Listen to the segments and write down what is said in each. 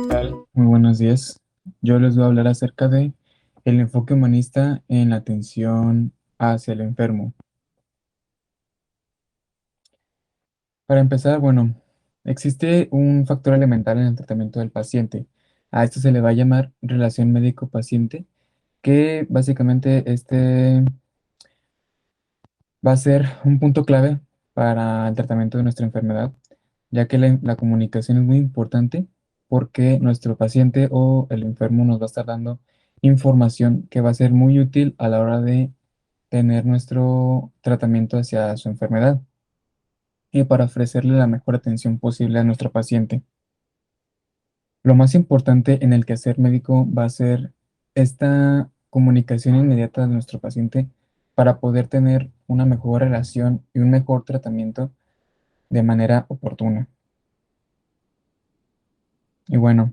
Tal? Muy buenos días. Yo les voy a hablar acerca de el enfoque humanista en la atención hacia el enfermo. Para empezar, bueno, existe un factor elemental en el tratamiento del paciente. A esto se le va a llamar relación médico-paciente, que básicamente va a ser un punto clave para el tratamiento de nuestra enfermedad, ya que la comunicación es muy importante porque nuestro paciente o el enfermo nos va a estar dando información que va a ser muy útil a la hora de tener nuestro tratamiento hacia su enfermedad y para ofrecerle la mejor atención posible a nuestro paciente. Lo más importante en el quehacer médico va a ser esta comunicación inmediata de nuestro paciente para poder tener una mejor relación y un mejor tratamiento de manera oportuna. Y bueno,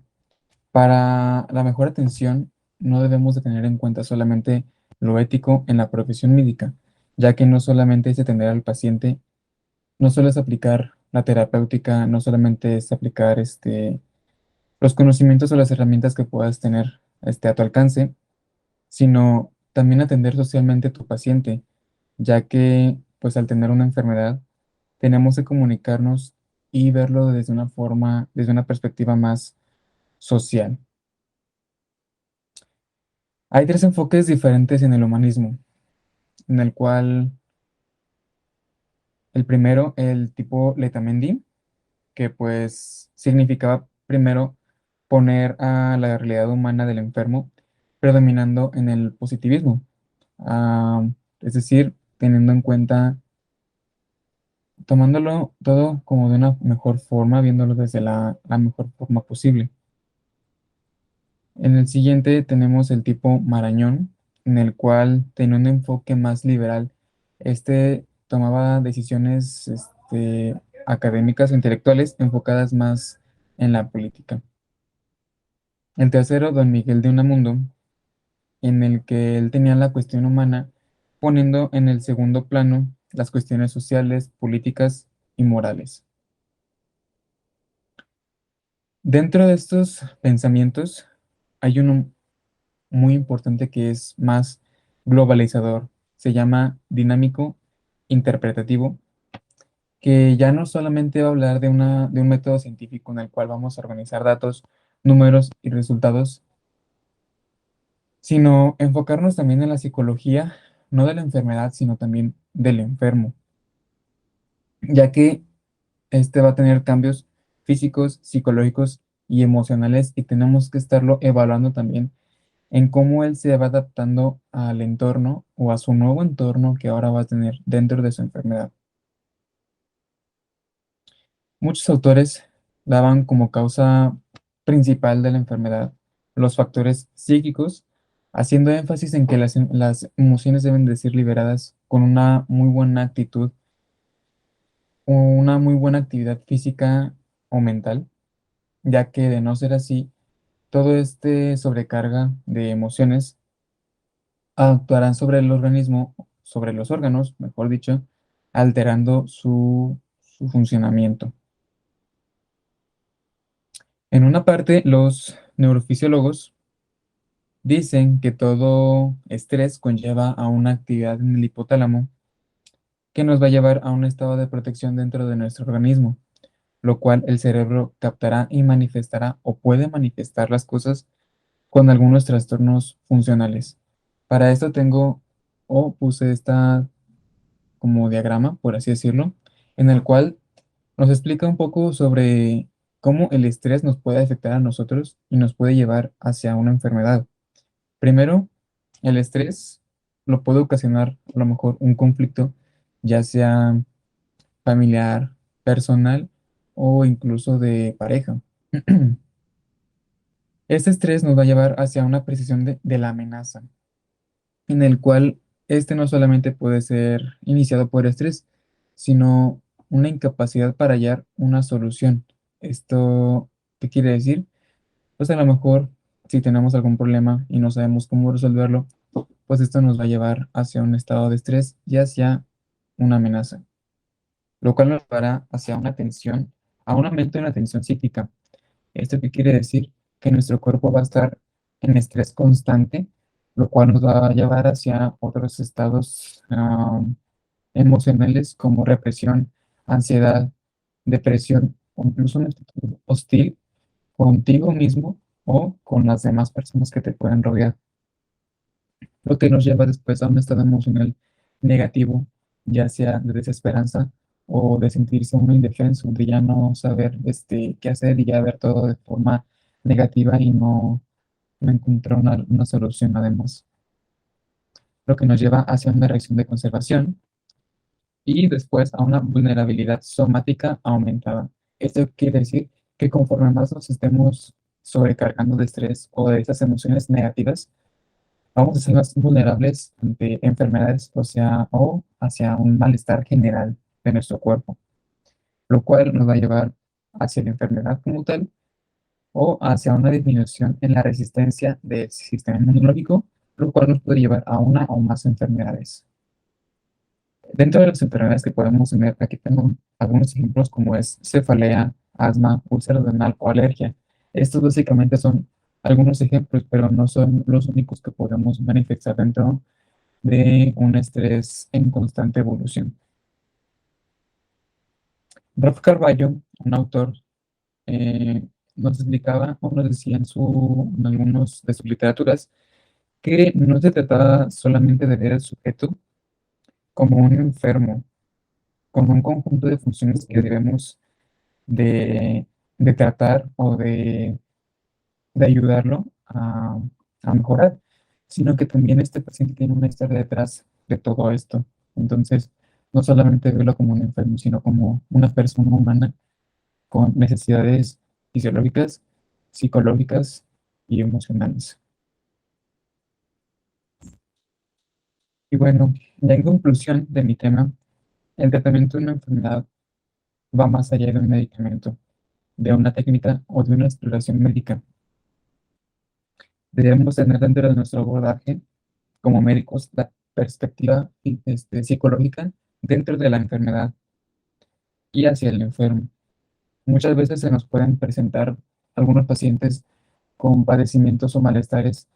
para la mejor atención no debemos de tener en cuenta solamente lo ético en la profesión médica, ya que no solamente es atender al paciente, no solo es aplicar la terapéutica, no solamente es aplicar los conocimientos o las herramientas que puedas tener a tu alcance, sino también atender socialmente a tu paciente, ya que pues al tener una enfermedad tenemos que comunicarnos y verlo desde una forma, desde una perspectiva más social. Hay tres enfoques diferentes en el humanismo, en el cual el primero, el tipo Letamendi, que pues significaba primero poner a la realidad humana del enfermo predominando en el positivismo. Es decir, teniendo en cuenta, tomándolo todo como de una mejor forma, viéndolo desde la mejor forma posible. En el siguiente tenemos el tipo Marañón, en el cual tenía un enfoque más liberal. Tomaba decisiones académicas o intelectuales enfocadas más en la política. El tercero, Don Miguel de Unamundo, en el que él tenía la cuestión humana, poniendo en el segundo plano las cuestiones sociales, políticas y morales. Dentro de estos pensamientos hay uno muy importante que es más globalizador. Se llama dinámico interpretativo, que ya no solamente va a hablar de un método científico en el cual vamos a organizar datos, números y resultados, sino enfocarnos también en la psicología, no de la enfermedad, sino también del enfermo, ya que este va a tener cambios físicos, psicológicos y emocionales y tenemos que estarlo evaluando también en cómo él se va adaptando al entorno o a su nuevo entorno que ahora va a tener dentro de su enfermedad. Muchos autores daban como causa principal de la enfermedad los factores psíquicos, haciendo énfasis en que las emociones deben de ser liberadas con una muy buena actitud o una muy buena actividad física o mental, ya que de no ser así, todo este sobrecarga de emociones actuarán sobre el organismo, sobre los órganos, mejor dicho, alterando su funcionamiento. En una parte, los neurofisiólogos dicen que todo estrés conlleva a una actividad en el hipotálamo que nos va a llevar a un estado de protección dentro de nuestro organismo, lo cual el cerebro captará y manifestará o puede manifestar las cosas con algunos trastornos funcionales. Para esto tengo o puse esta como diagrama, por así decirlo, en el cual nos explica un poco sobre cómo el estrés nos puede afectar a nosotros y nos puede llevar hacia una enfermedad. Primero, el estrés lo puede ocasionar a lo mejor un conflicto, ya sea familiar, personal o incluso de pareja. Este estrés nos va a llevar hacia una precisión de la amenaza, en el cual este no solamente puede ser iniciado por estrés, sino una incapacidad para hallar una solución. ¿Esto qué quiere decir? Pues a lo mejor si tenemos algún problema y no sabemos cómo resolverlo, pues esto nos va a llevar hacia un estado de estrés y hacia una amenaza. lo cual nos llevará hacia una tensión, a un aumento en la tensión psíquica. ¿Esto qué quiere decir? Que nuestro cuerpo va a estar en estrés constante, lo cual nos va a llevar hacia otros estados emocionales como represión, ansiedad, depresión o incluso una actitud hostil contigo mismo o con las demás personas que te pueden rodear, lo que nos lleva después a un estado emocional negativo, ya sea de desesperanza o de sentirse uno indefenso, de ya no saber qué hacer y ya ver todo de forma negativa y no encontrar una solución además, lo que nos lleva hacia una reacción de conservación y después a una vulnerabilidad somática aumentada. Esto quiere decir que conforme más nos estemos sobrecargando de estrés o de esas emociones negativas, vamos a ser más vulnerables ante enfermedades, o hacia un malestar general de nuestro cuerpo, lo cual nos va a llevar hacia la enfermedad como tal o hacia una disminución en la resistencia del sistema inmunológico, lo cual nos puede llevar a una o más enfermedades. Dentro de las enfermedades que podemos tener, aquí tengo algunos ejemplos como es cefalea, asma, úlcera renal o alergia. Estos básicamente son algunos ejemplos, pero no son los únicos que podemos manifestar dentro de un estrés en constante evolución. Ralph Carballo, un autor, eh, nos explicaba o nos decía en algunos de sus literaturas que no se trataba solamente de ver al sujeto como un enfermo, con un conjunto de funciones que debemos de, de tratar o de ayudarlo a mejorar, sino que también este paciente tiene una historia detrás de todo esto. Entonces, no solamente verlo como un enfermo, sino como una persona humana con necesidades fisiológicas, psicológicas y emocionales. Y bueno, ya en conclusión de mi tema, el tratamiento de una enfermedad va más allá de un medicamento, de una técnica o de una exploración médica. Debemos tener dentro de nuestro abordaje como médicos la perspectiva psicológica dentro de la enfermedad y hacia el enfermo. Muchas veces se nos pueden presentar algunos pacientes con padecimientos o malestares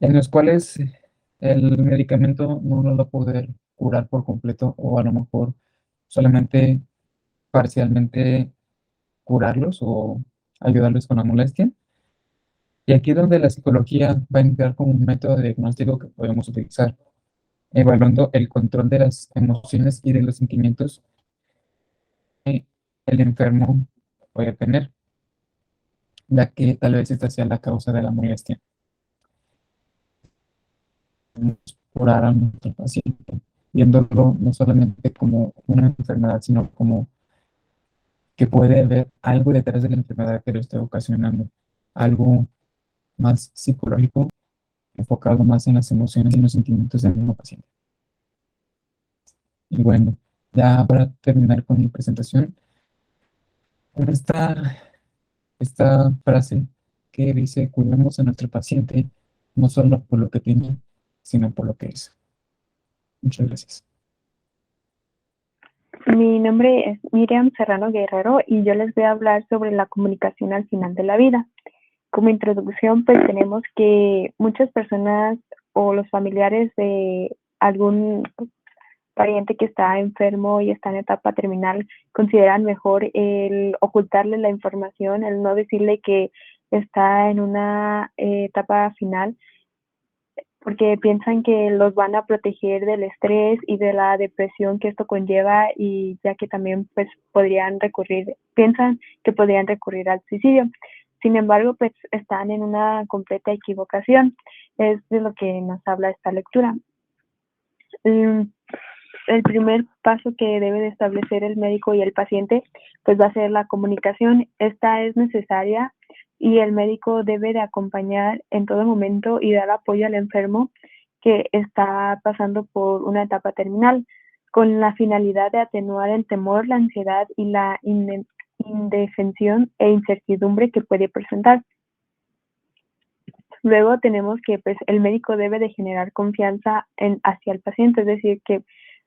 en los cuales el medicamento no nos va a poder curar por completo o a lo mejor solamente parcialmente curarlos o ayudarles con la molestia. Y aquí es donde la psicología va a entrar como un método de diagnóstico que podemos utilizar, evaluando el control de las emociones y de los sentimientos que el enfermo puede tener, ya que tal vez esta sea la causa de la molestia. Curar a nuestro paciente, viéndolo no solamente como una enfermedad, sino como que puede haber algo detrás de la enfermedad que lo esté ocasionando, algo más psicológico, enfocado más en las emociones y los sentimientos del mismo paciente. Y bueno, ya para terminar con mi presentación, con esta frase que dice, cuidemos a nuestro paciente no solo por lo que tiene, sino por lo que es. Muchas gracias. Mi nombre es Miriam Serrano Guerrero y yo les voy a hablar sobre la comunicación al final de la vida. Como introducción, pues tenemos que muchas personas o los familiares de algún pariente que está enfermo y está en etapa terminal consideran mejor el ocultarle la información, el no decirle que está en una etapa final, porque piensan que los van a proteger del estrés y de la depresión que esto conlleva, y ya que también pues piensan que podrían recurrir al suicidio. Sin embargo, pues están en una completa equivocación. Es de lo que nos habla esta lectura. El primer paso que debe de establecer el médico y el paciente pues va a ser la comunicación. Esta es necesaria y el médico debe de acompañar en todo momento y dar apoyo al enfermo que está pasando por una etapa terminal, con la finalidad de atenuar el temor, la ansiedad y la indefensión e incertidumbre que puede presentar. Luego tenemos que pues el médico debe de generar confianza hacia el paciente, es decir, que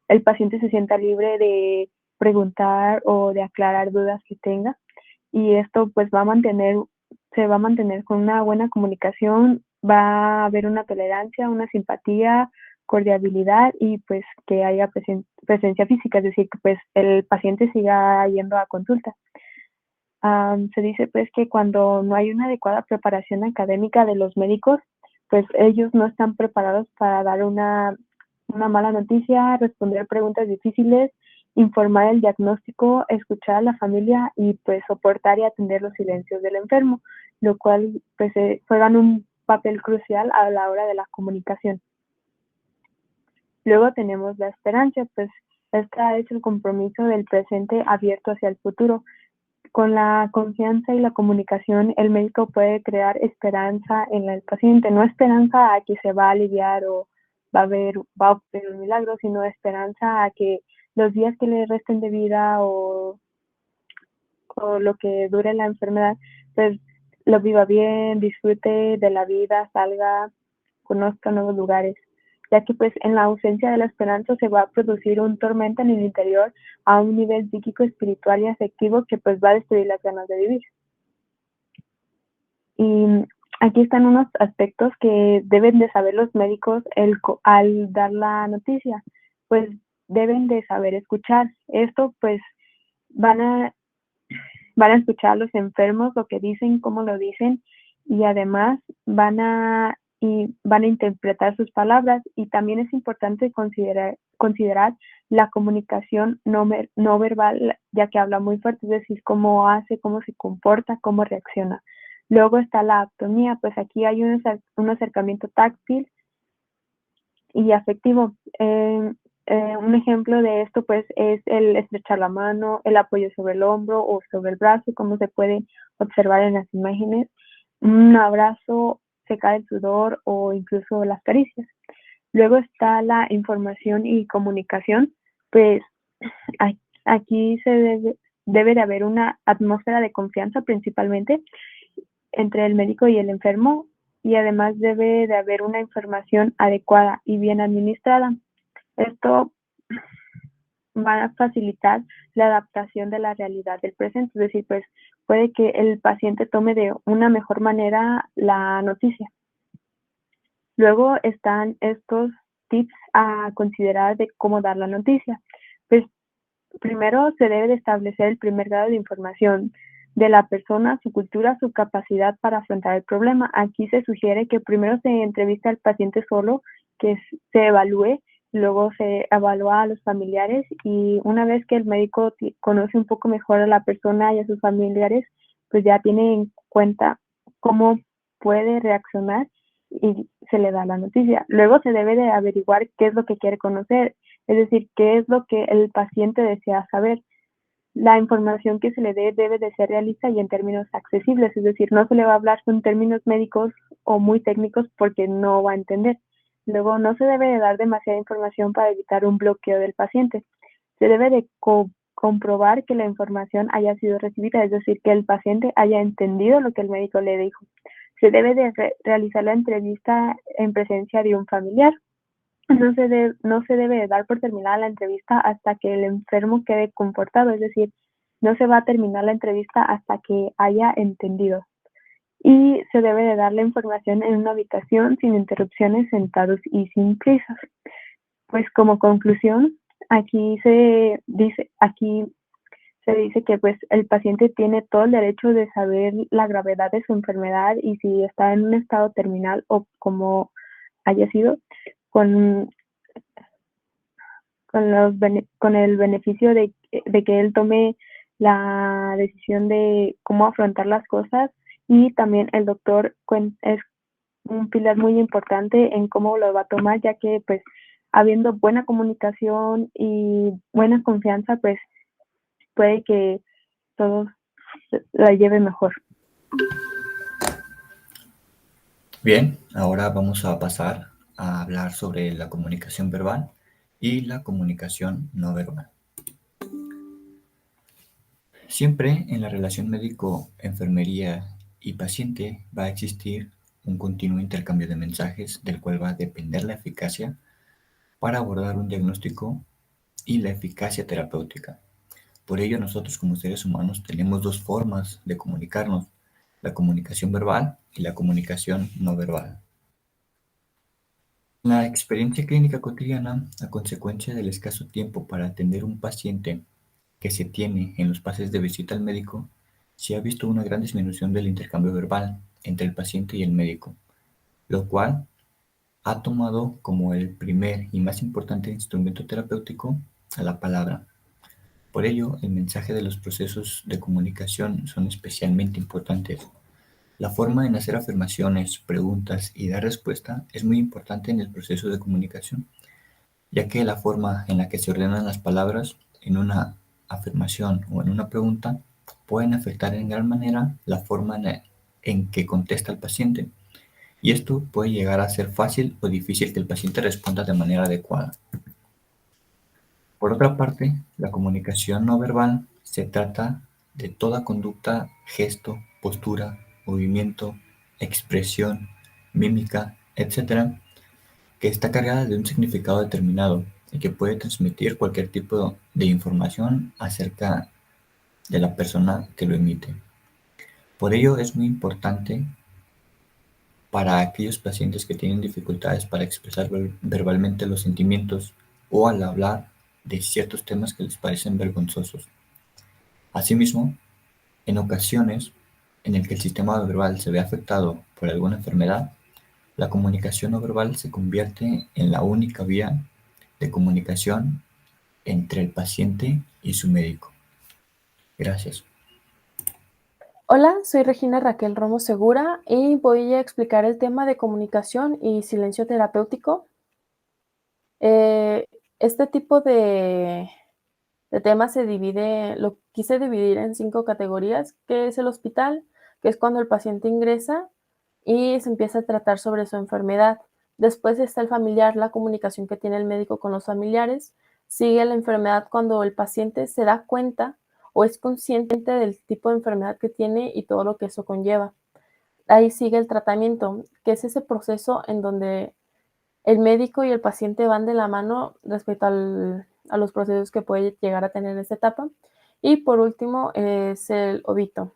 el paciente se sienta libre de preguntar o de aclarar dudas que tenga. Y esto pues se va a mantener con una buena comunicación, va a haber una tolerancia, una simpatía, cordialidad y pues que haya presencia física, es decir, que pues el paciente siga yendo a consulta. Se dice pues que cuando no hay una adecuada preparación académica de los médicos, pues ellos no están preparados para dar una mala noticia, responder preguntas difíciles, informar el diagnóstico, escuchar a la familia y pues soportar y atender los silencios del enfermo, lo cual pues juegan un papel crucial a la hora de la comunicación. Luego tenemos la esperanza, pues esta es el compromiso del presente abierto hacia el futuro. Con la confianza y la comunicación, el médico puede crear esperanza en el paciente, no esperanza a que se va a aliviar o va a obtener un milagro, sino esperanza a que los días que le resten de vida o lo que dure la enfermedad, pues lo viva bien, disfrute de la vida, salga, conozca nuevos lugares, ya que pues en la ausencia de la esperanza se va a producir un tormento en el interior a un nivel psíquico, espiritual y afectivo que pues va a destruir las ganas de vivir. Y aquí están unos aspectos que deben de saber los médicos al dar la noticia, pues deben de saber escuchar. Esto pues van a van a escuchar a los enfermos lo que dicen, cómo lo dicen y además van a interpretar sus palabras y también es importante considerar la comunicación no verbal, ya que habla muy fuerte, es decir, cómo hace, cómo se comporta, cómo reacciona. Luego está la aptonía, pues aquí hay un acercamiento táctil y afectivo. Un ejemplo de esto pues es el estrechar la mano, el apoyo sobre el hombro o sobre el brazo, como se puede observar en las imágenes, un abrazo, secar el sudor o incluso las caricias. Luego está la información y comunicación, pues aquí debe de haber una atmósfera de confianza principalmente entre el médico y el enfermo y además debe de haber una información adecuada y bien administrada. Esto va a facilitar la adaptación de la realidad del presente, es decir, pues puede que el paciente tome de una mejor manera la noticia. Luego están estos tips a considerar de cómo dar la noticia. Pues primero se debe de establecer el primer grado de información de la persona, su cultura, su capacidad para afrontar el problema. Aquí se sugiere que primero se entrevista al paciente solo, que se evalúe, luego se evalúa a los familiares y una vez que el médico conoce un poco mejor a la persona y a sus familiares, pues ya tiene en cuenta cómo puede reaccionar y se le da la noticia. Luego se debe de averiguar qué es lo que quiere conocer, es decir, qué es lo que el paciente desea saber. La información que se le dé debe de ser realista y en términos accesibles, es decir, no se le va a hablar con términos médicos o muy técnicos porque no va a entender. Luego, no se debe de dar demasiada información para evitar un bloqueo del paciente. Se debe de comprobar que la información haya sido recibida, es decir, que el paciente haya entendido lo que el médico le dijo. Se debe de realizar la entrevista en presencia de un familiar. No se debe dar por terminada la entrevista hasta que el enfermo quede confortado, es decir, no se va a terminar la entrevista hasta que haya entendido. Y se debe de dar la información en una habitación sin interrupciones, sentados y sin prisas. Pues como conclusión, aquí se dice que pues el paciente tiene todo el derecho de saber la gravedad de su enfermedad y si está en un estado terminal o como haya sido, con con el beneficio de que él tome la decisión de cómo afrontar las cosas y también el doctor es un pilar muy importante en cómo lo va a tomar, ya que pues habiendo buena comunicación y buena confianza, pues puede que todo la lleve mejor. Bien, ahora vamos a pasar a hablar sobre la comunicación verbal y la comunicación no verbal. Siempre en la relación médico-enfermería y paciente va a existir un continuo intercambio de mensajes del cual va a depender la eficacia para abordar un diagnóstico y la eficacia terapéutica. Por ello, nosotros como seres humanos tenemos dos formas de comunicarnos, la comunicación verbal y la comunicación no verbal. La experiencia clínica cotidiana, a consecuencia del escaso tiempo para atender un paciente que se tiene en los pases de visita al médico, se ha visto una gran disminución del intercambio verbal entre el paciente y el médico, lo cual ha tomado como el primer y más importante instrumento terapéutico a la palabra. Por ello, el mensaje de los procesos de comunicación son especialmente importantes. La forma en hacer afirmaciones, preguntas y dar respuesta es muy importante en el proceso de comunicación, ya que la forma en la que se ordenan las palabras en una afirmación o en una pregunta pueden afectar en gran manera la forma en que contesta el paciente, y esto puede llegar a ser fácil o difícil que el paciente responda de manera adecuada. Por otra parte, la comunicación no verbal se trata de toda conducta, gesto, postura, movimiento, expresión, mímica, etc., que está cargada de un significado determinado y que puede transmitir cualquier tipo de información acerca de la persona que lo emite. Por ello es muy importante para aquellos pacientes que tienen dificultades para expresar verbalmente los sentimientos o al hablar de ciertos temas que les parecen vergonzosos. Asimismo, en ocasiones en el que el sistema verbal se ve afectado por alguna enfermedad, la comunicación no verbal se convierte en la única vía de comunicación entre el paciente y su médico. Gracias. Hola, soy Regina Raquel Romo Segura y voy a explicar el tema de comunicación y silencio terapéutico. Este tipo de temas lo quise dividir en 5 categorías, que es el hospital, que es cuando el paciente ingresa y se empieza a tratar sobre su enfermedad. Después está el familiar, la comunicación que tiene el médico con los familiares. Sigue la enfermedad cuando el paciente se da cuenta o es consciente del tipo de enfermedad que tiene y todo lo que eso conlleva. Ahí sigue el tratamiento, que es ese proceso en donde el médico y el paciente van de la mano respecto a los procesos que puede llegar a tener en esta etapa. Y por último es el obito.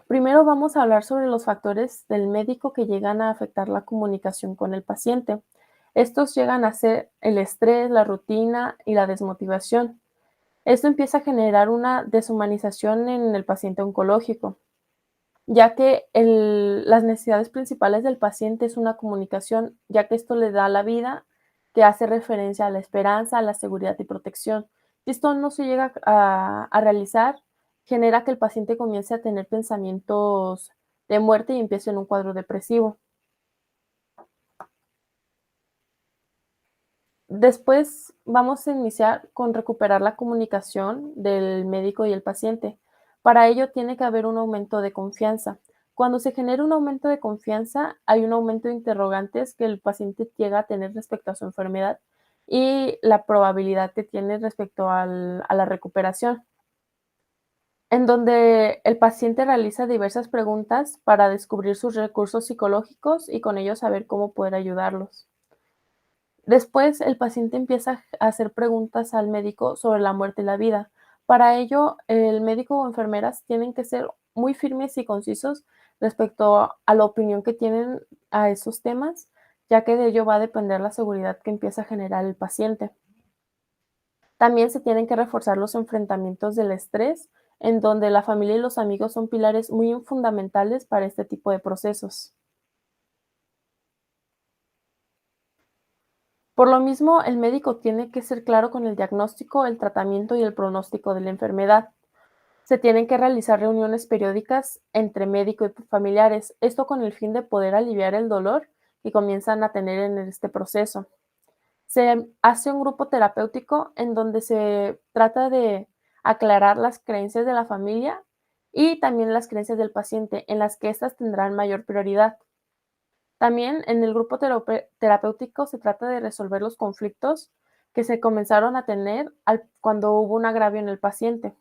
Primero vamos a hablar sobre los factores del médico que llegan a afectar la comunicación con el paciente. Estos llegan a ser el estrés, la rutina y la desmotivación. Esto empieza a generar una deshumanización en el paciente oncológico, ya que las necesidades principales del paciente es una comunicación, ya que esto le da la vida, que hace referencia a la esperanza, a la seguridad y protección. Si esto no se llega a realizar, genera que el paciente comience a tener pensamientos de muerte y empiece en un cuadro depresivo. Después vamos a iniciar con recuperar la comunicación del médico y el paciente. Para ello tiene que haber un aumento de confianza. Cuando se genera un aumento de confianza, hay un aumento de interrogantes que el paciente llega a tener respecto a su enfermedad y la probabilidad que tiene respecto a la recuperación, en donde el paciente realiza diversas preguntas para descubrir sus recursos psicológicos y con ello saber cómo poder ayudarlos. Después, el paciente empieza a hacer preguntas al médico sobre la muerte y la vida. Para ello, el médico o enfermeras tienen que ser muy firmes y concisos respecto a la opinión que tienen a esos temas, ya que de ello va a depender la seguridad que empieza a generar el paciente. También se tienen que reforzar los enfrentamientos del estrés, en donde la familia y los amigos son pilares muy fundamentales para este tipo de procesos. Por lo mismo, el médico tiene que ser claro con el diagnóstico, el tratamiento y el pronóstico de la enfermedad. Se tienen que realizar reuniones periódicas entre médico y familiares, esto con el fin de poder aliviar el dolor que comienzan a tener en este proceso. Se hace un grupo terapéutico en donde se trata de aclarar las creencias de la familia y también las creencias del paciente, en las que éstas tendrán mayor prioridad. También en el grupo terapéutico se trata de resolver los conflictos que se comenzaron a tener cuando hubo un agravio en el paciente.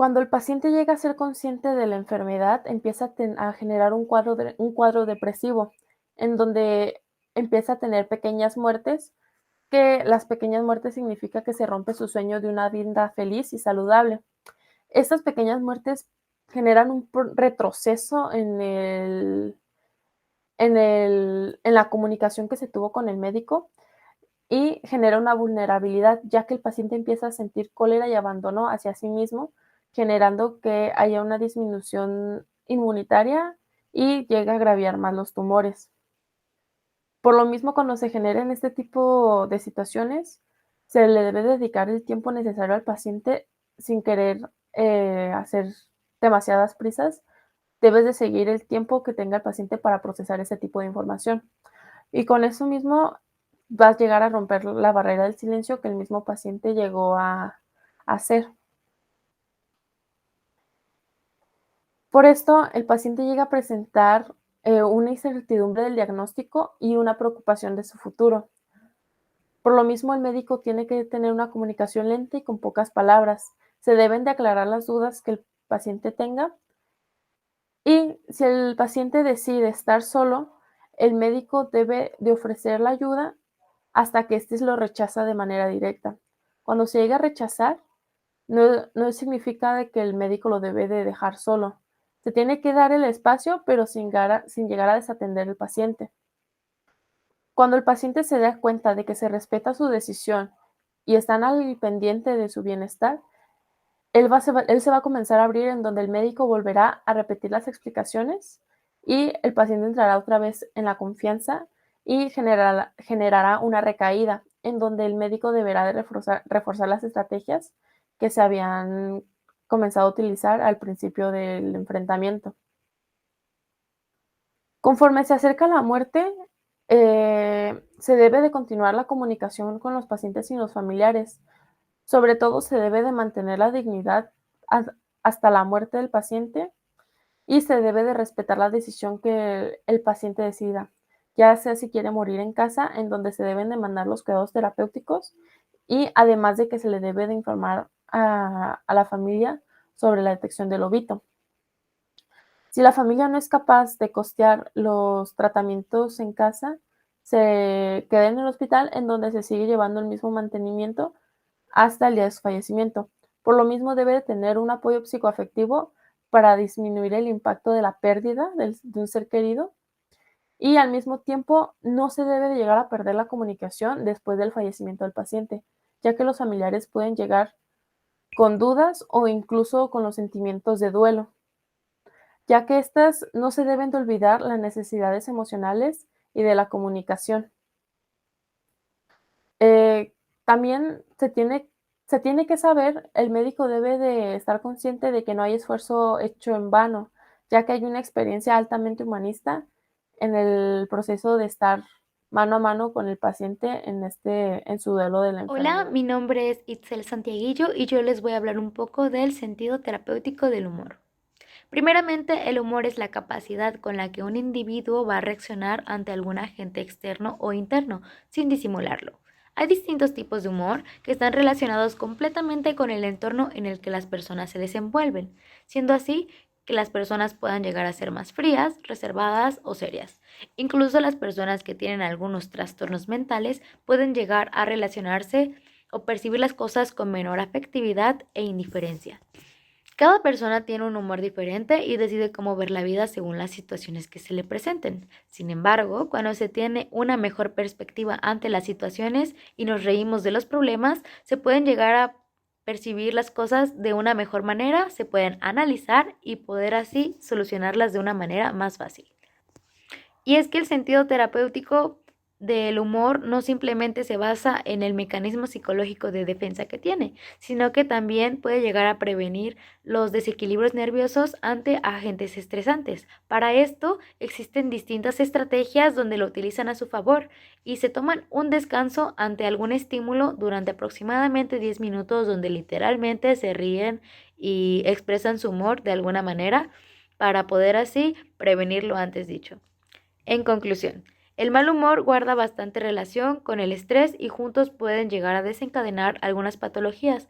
Cuando el paciente llega a ser consciente de la enfermedad, empieza a generar un cuadro depresivo, en donde empieza a tener pequeñas muertes, que las pequeñas muertes significa que se rompe su sueño de una vida feliz y saludable. Estas pequeñas muertes generan un retroceso en la comunicación que se tuvo con el médico y genera una vulnerabilidad, ya que el paciente empieza a sentir cólera y abandono hacia sí mismo, generando que haya una disminución inmunitaria y llega a agraviar más los tumores. Por lo mismo, cuando se generen este tipo de situaciones, se le debe dedicar el tiempo necesario al paciente sin querer hacer demasiadas prisas. Debes de seguir el tiempo que tenga el paciente para procesar ese tipo de información. Y con eso mismo vas a llegar a romper la barrera del silencio que el mismo paciente llegó a hacer. Por esto, el paciente llega a presentar una incertidumbre del diagnóstico y una preocupación de su futuro. Por lo mismo, el médico tiene que tener una comunicación lenta y con pocas palabras. Se deben de aclarar las dudas que el paciente tenga. Y si el paciente decide estar solo, el médico debe de ofrecer la ayuda hasta que éste lo rechaza de manera directa. Cuando se llega a rechazar, no significa de que el médico lo debe de dejar solo. Se tiene que dar el espacio, pero sin llegar a desatender al paciente. Cuando el paciente se da cuenta de que se respeta su decisión y están al pendiente de su bienestar, él se va a comenzar a abrir, en donde el médico volverá a repetir las explicaciones y el paciente entrará otra vez en la confianza y generará una recaída, en donde el médico deberá de reforzar las estrategias que se habían comenzado a utilizar al principio del enfrentamiento. Conforme se acerca la muerte, se debe de continuar la comunicación con los pacientes y los familiares. Sobre todo, se debe de mantener la dignidad hasta la muerte del paciente y se debe de respetar la decisión que el paciente decida, ya sea si quiere morir en casa, en donde se deben de mandar los cuidados terapéuticos, y además de que se le debe de informar a la familia sobre la detección del óbito. Si la familia no es capaz de costear los tratamientos en casa, se queda en el hospital, en donde se sigue llevando el mismo mantenimiento hasta el día de su fallecimiento. Por lo mismo, debe de tener un apoyo psicoafectivo para disminuir el impacto de la pérdida de un ser querido, y al mismo tiempo no se debe de llegar a perder la comunicación después del fallecimiento del paciente, ya que los familiares pueden llegar con dudas o incluso con los sentimientos de duelo, ya que estas no se deben de olvidar las necesidades emocionales y de la comunicación. También se tiene que saber, el médico debe de estar consciente de que no hay esfuerzo hecho en vano, ya que hay una experiencia altamente humanista en el proceso de estar mano a mano con el paciente en su duelo de la Hola, enfermedad. mi nombre es Itzel Santiaguillo y yo les voy a hablar un poco del sentido terapéutico del humor. Primeramente, el humor es la capacidad con la que un individuo va a reaccionar ante algún agente externo o interno, sin disimularlo. Hay distintos tipos de humor que están relacionados completamente con el entorno en el que las personas se desenvuelven, siendo así que las personas puedan llegar a ser más frías, reservadas o serias. Incluso las personas que tienen algunos trastornos mentales pueden llegar a relacionarse o percibir las cosas con menor afectividad e indiferencia. Cada persona tiene un humor diferente y decide cómo ver la vida según las situaciones que se le presenten. Sin embargo, cuando se tiene una mejor perspectiva ante las situaciones y nos reímos de los problemas, se pueden llegar a percibir las cosas de una mejor manera, se pueden analizar y poder así solucionarlas de una manera más fácil. Y es que el sentido terapéutico del humor no simplemente se basa en el mecanismo psicológico de defensa que tiene, sino que también puede llegar a prevenir los desequilibrios nerviosos ante agentes estresantes. Para esto existen distintas estrategias donde lo utilizan a su favor y se toman un descanso ante algún estímulo durante aproximadamente 10 minutos, donde literalmente se ríen y expresan su humor de alguna manera para poder así prevenir lo antes dicho. En conclusión, el mal humor guarda bastante relación con el estrés y juntos pueden llegar a desencadenar algunas patologías.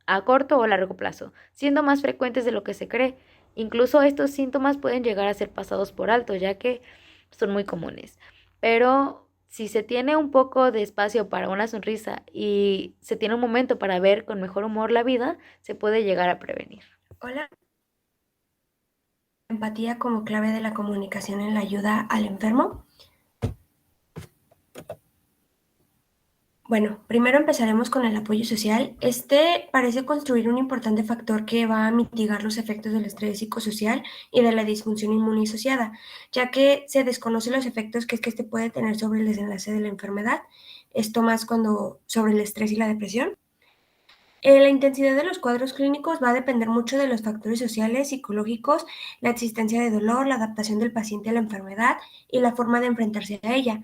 a corto o largo plazo, siendo más frecuentes de lo que se cree. Incluso estos síntomas pueden llegar a ser pasados por alto, ya que son muy comunes. Pero si se tiene un poco de espacio para una sonrisa y se tiene un momento para ver con mejor humor la vida, se puede llegar a prevenir. Hola. Empatía como clave de la comunicación en la ayuda al enfermo. Bueno, primero empezaremos con el apoyo social. Este parece construir un importante factor que va a mitigar los efectos del estrés psicosocial y de la disfunción inmune asociada, ya que se desconocen los efectos que este puede tener sobre el desenlace de la enfermedad. Esto más cuando sobre el estrés y la depresión. La intensidad de los cuadros clínicos va a depender mucho de los factores sociales, psicológicos, la existencia de dolor, la adaptación del paciente a la enfermedad y la forma de enfrentarse a ella.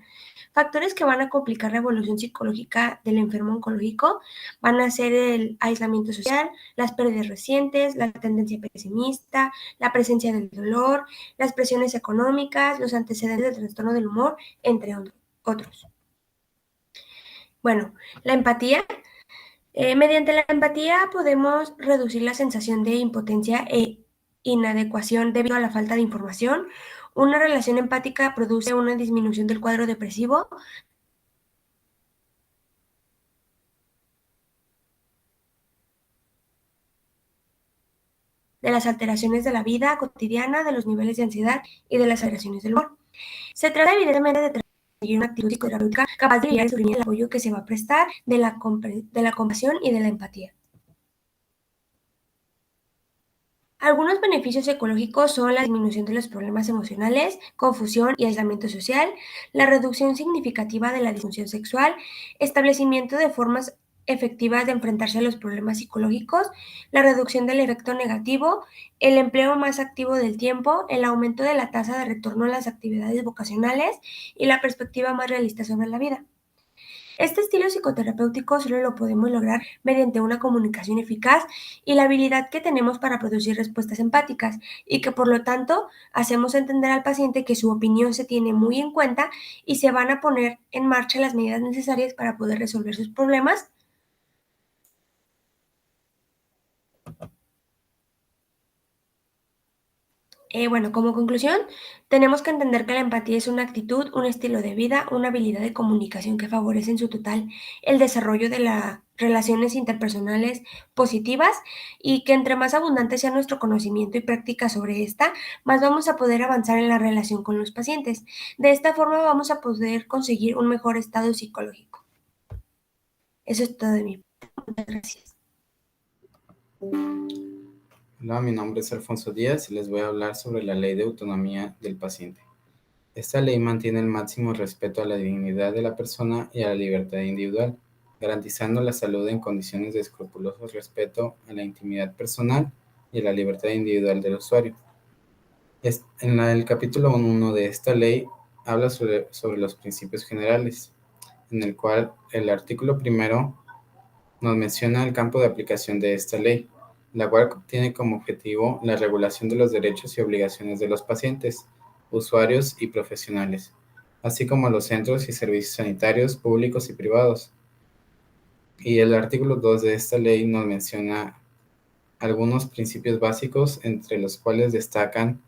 Factores que van a complicar la evolución psicológica del enfermo oncológico van a ser el aislamiento social, las pérdidas recientes, la tendencia pesimista, la presencia del dolor, las presiones económicas, los antecedentes del trastorno del humor, entre otros. Bueno, la empatía. Mediante la empatía podemos reducir la sensación de impotencia e inadecuación debido a la falta de información. Una relación empática produce una disminución del cuadro depresivo, de las alteraciones de la vida cotidiana, de los niveles de ansiedad y de las alteraciones del humor. Se trata evidentemente de conseguir una actitud psicoterapéutica capaz de aliviar el sufrimiento y el apoyo que se va a prestar de la compasión y de la empatía. Algunos beneficios ecológicos son la disminución de los problemas emocionales, confusión y aislamiento social, la reducción significativa de la disfunción sexual, establecimiento de formas efectivas de enfrentarse a los problemas psicológicos, la reducción del efecto negativo, el empleo más activo del tiempo, el aumento de la tasa de retorno a las actividades vocacionales y la perspectiva más realista sobre la vida. Este estilo psicoterapéutico solo lo podemos lograr mediante una comunicación eficaz y la habilidad que tenemos para producir respuestas empáticas y que por lo tanto hacemos entender al paciente que su opinión se tiene muy en cuenta y se van a poner en marcha las medidas necesarias para poder resolver sus problemas. Bueno, como conclusión, tenemos que entender que la empatía es una actitud, un estilo de vida, una habilidad de comunicación que favorece en su total el desarrollo de las relaciones interpersonales positivas y que entre más abundante sea nuestro conocimiento y práctica sobre esta, más vamos a poder avanzar en la relación con los pacientes. De esta forma vamos a poder conseguir un mejor estado psicológico. Eso es todo de mi parte. Muchas gracias. Hola, mi nombre es Alfonso Díaz y les voy a hablar sobre la Ley de Autonomía del Paciente. Esta ley mantiene el máximo respeto a la dignidad de la persona y a la libertad individual, garantizando la salud en condiciones de escrupuloso respeto a la intimidad personal y a la libertad individual del usuario. En el capítulo 1 de esta ley habla sobre los principios generales, en el cual el artículo primero nos menciona el campo de aplicación de esta ley, la cual tiene como objetivo la regulación de los derechos y obligaciones de los pacientes, usuarios y profesionales, así como los centros y servicios sanitarios públicos y privados. Y el artículo 2 de esta ley nos menciona algunos principios básicos, entre los cuales destacan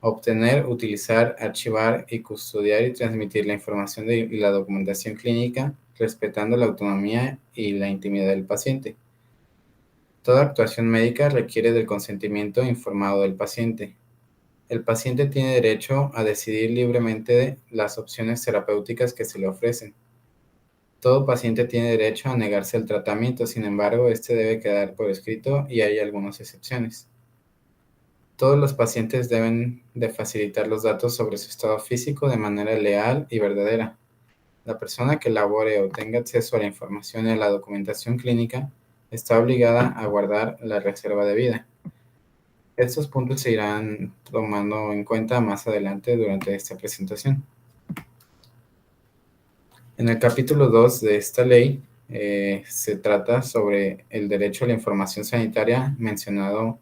obtener, utilizar, archivar y custodiar y transmitir la información y la documentación clínica, respetando la autonomía y la intimidad del paciente. Toda actuación médica requiere del consentimiento informado del paciente. El paciente tiene derecho a decidir libremente las opciones terapéuticas que se le ofrecen. Todo paciente tiene derecho a negarse al tratamiento, sin embargo, este debe quedar por escrito y hay algunas excepciones. Todos los pacientes deben de facilitar los datos sobre su estado físico de manera leal y verdadera. La persona que elabore o tenga acceso a la información y a la documentación clínica está obligada a guardar la reserva de vida. Estos puntos se irán tomando en cuenta más adelante durante esta presentación. En el capítulo 2 de esta ley se trata sobre el derecho a la información sanitaria mencionando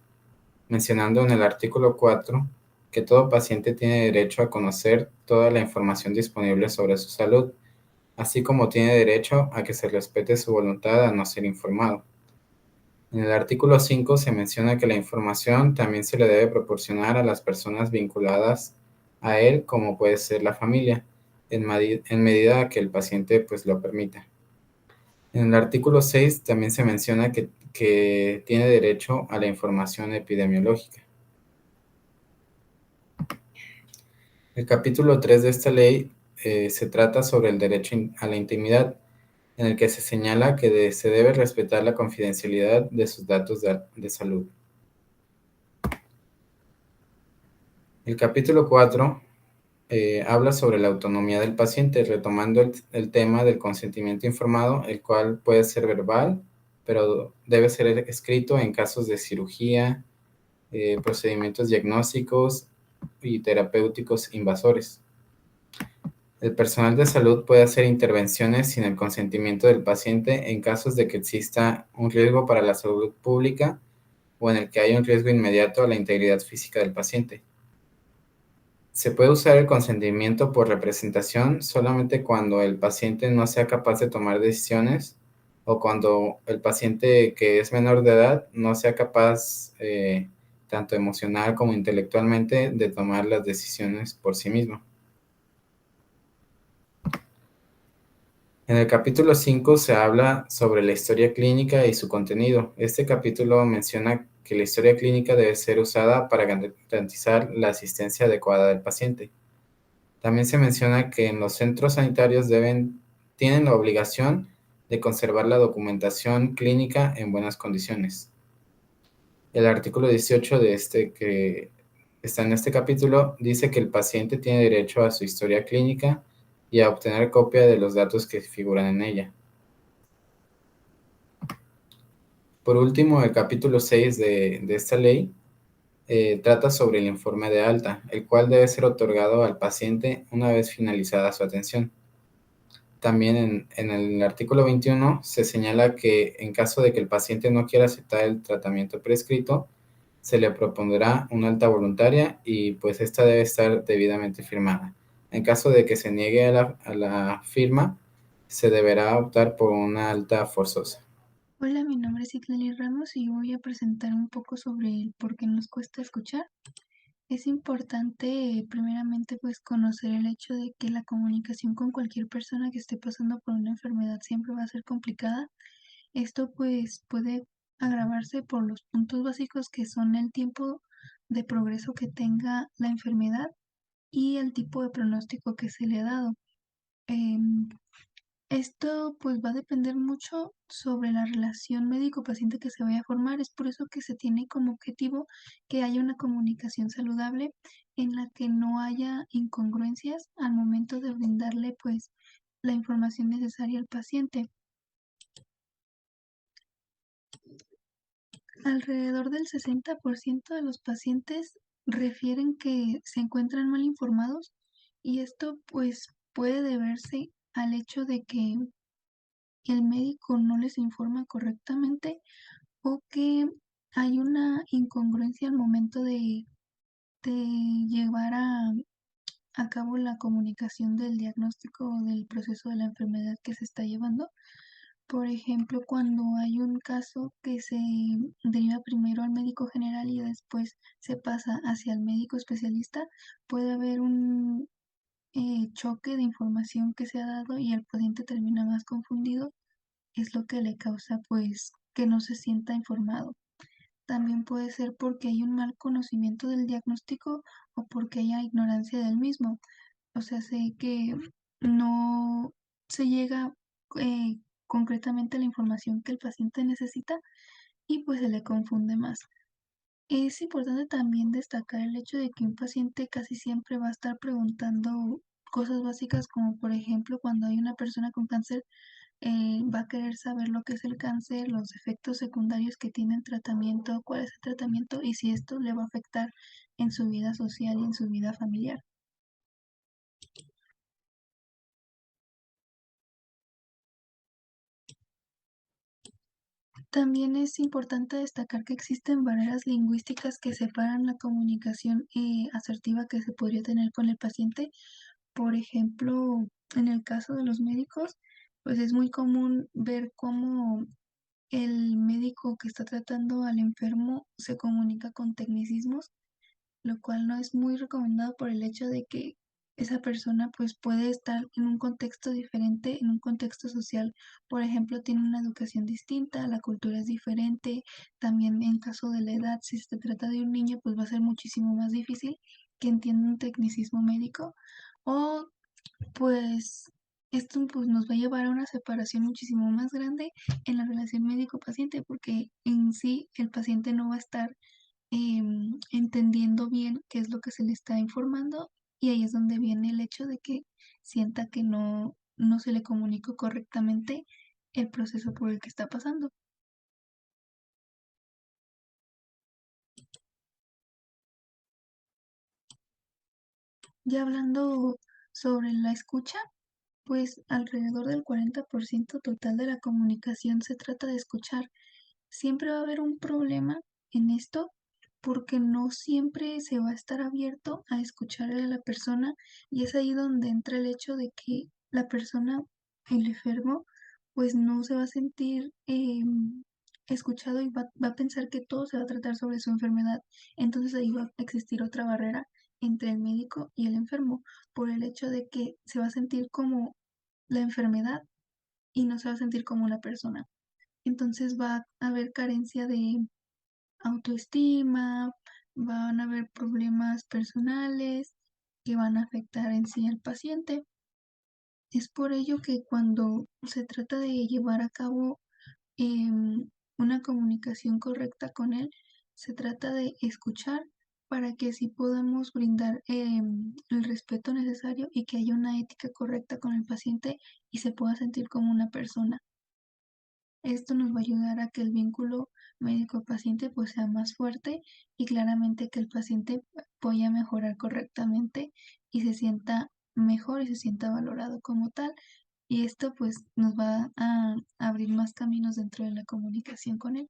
en el artículo 4 que todo paciente tiene derecho a conocer toda la información disponible sobre su salud, así como tiene derecho a que se respete su voluntad a no ser informado. En el artículo 5 se menciona que la información también se le debe proporcionar a las personas vinculadas a él, como puede ser la familia, en medida que el paciente pues lo permita. En el artículo 6 también se menciona que tiene derecho a la información epidemiológica. El capítulo 3 de esta ley se trata sobre el derecho a la intimidad, en el que se señala que se debe respetar la confidencialidad de sus datos de salud. El capítulo 4 habla sobre la autonomía del paciente, retomando el tema del consentimiento informado, el cual puede ser verbal, pero debe ser escrito en casos de cirugía, procedimientos diagnósticos y terapéuticos invasores. El personal de salud puede hacer intervenciones sin el consentimiento del paciente en casos de que exista un riesgo para la salud pública o en el que haya un riesgo inmediato a la integridad física del paciente. Se puede usar el consentimiento por representación solamente cuando el paciente no sea capaz de tomar decisiones o cuando el paciente que es menor de edad no sea capaz, tanto emocional como intelectualmente, de tomar las decisiones por sí mismo. En el capítulo 5 se habla sobre la historia clínica y su contenido. Este capítulo menciona que la historia clínica debe ser usada para garantizar la asistencia adecuada del paciente. También se menciona que en los centros sanitarios tienen la obligación de conservar la documentación clínica en buenas condiciones. El artículo 18 que está en este capítulo dice que el paciente tiene derecho a su historia clínica y a obtener copia de los datos que figuran en ella. Por último, el capítulo 6 de esta ley trata sobre el informe de alta, el cual debe ser otorgado al paciente una vez finalizada su atención. También en el artículo 21 se señala que en caso de que el paciente no quiera aceptar el tratamiento prescrito, se le propondrá una alta voluntaria y pues esta debe estar debidamente firmada. En caso de que se niegue a la firma, se deberá optar por una alta forzosa. Hola, mi nombre es Itlali Ramos y voy a presentar un poco sobre el por qué nos cuesta escuchar. Es importante, primeramente, pues conocer el hecho de que la comunicación con cualquier persona que esté pasando por una enfermedad siempre va a ser complicada. Esto pues puede agravarse por los puntos básicos que son el tiempo de progreso que tenga la enfermedad y el tipo de pronóstico que se le ha dado. Em, Esto pues va a depender mucho sobre la relación médico-paciente que se vaya a formar. Es por eso que se tiene como objetivo que haya una comunicación saludable en la que no haya incongruencias al momento de brindarle pues la información necesaria al paciente. Alrededor del 60% de los pacientes refieren que se encuentran mal informados y esto pues puede deberse al hecho de que el médico no les informa correctamente o que hay una incongruencia al momento de llevar a cabo la comunicación del diagnóstico o del proceso de la enfermedad que se está llevando. Por ejemplo, cuando hay un caso que se deriva primero al médico general y después se pasa hacia el médico especialista, puede haber un choque de información que se ha dado y el paciente termina más confundido. Es lo que le causa pues que no se sienta informado. También puede ser porque hay un mal conocimiento del diagnóstico o porque haya ignorancia del mismo. O sea, sé que no se llega concretamente a la información que el paciente necesita y pues se le confunde más. Es importante también destacar el hecho de que un paciente casi siempre va a estar preguntando cosas básicas como por ejemplo cuando hay una persona con cáncer va a querer saber lo que es el cáncer, los efectos secundarios que tiene el tratamiento, cuál es el tratamiento y si esto le va a afectar en su vida social y en su vida familiar. También es importante destacar que existen barreras lingüísticas que separan la comunicación asertiva que se podría tener con el paciente. Por ejemplo, en el caso de los médicos, pues es muy común ver cómo el médico que está tratando al enfermo se comunica con tecnicismos, lo cual no es muy recomendado por el hecho de que esa persona pues puede estar en un contexto diferente, en un contexto social. Por ejemplo, tiene una educación distinta, la cultura es diferente. También en caso de la edad, si se trata de un niño, pues va a ser muchísimo más difícil que entienda un tecnicismo médico. O pues esto pues nos va a llevar a una separación muchísimo más grande en la relación médico-paciente, porque en sí el paciente no va a estar entendiendo bien qué es lo que se le está informando, y ahí es donde viene el hecho de que sienta que no se le comunicó correctamente el proceso por el que está pasando. Ya hablando sobre la escucha, pues alrededor del 40% total de la comunicación se trata de escuchar. Siempre va a haber un problema en esto porque no siempre se va a estar abierto a escuchar a la persona, y es ahí donde entra el hecho de que la persona, el enfermo, pues no se va a sentir escuchado y va a pensar que todo se va a tratar sobre su enfermedad. Entonces ahí va a existir otra barrera entre el médico y el enfermo por el hecho de que se va a sentir como la enfermedad y no se va a sentir como una persona. Entonces va a haber carencia de autoestima, van a haber problemas personales que van a afectar en sí al paciente. Es por ello que cuando se trata de llevar a cabo una comunicación correcta con él, se trata de escuchar para que así podamos brindar el respeto necesario y que haya una ética correcta con el paciente y se pueda sentir como una persona. Esto nos va a ayudar a que el vínculo médico-paciente pues sea más fuerte, y claramente que el paciente vaya a mejorar correctamente y se sienta mejor y se sienta valorado como tal. Y esto pues nos va a abrir más caminos dentro de la comunicación con él.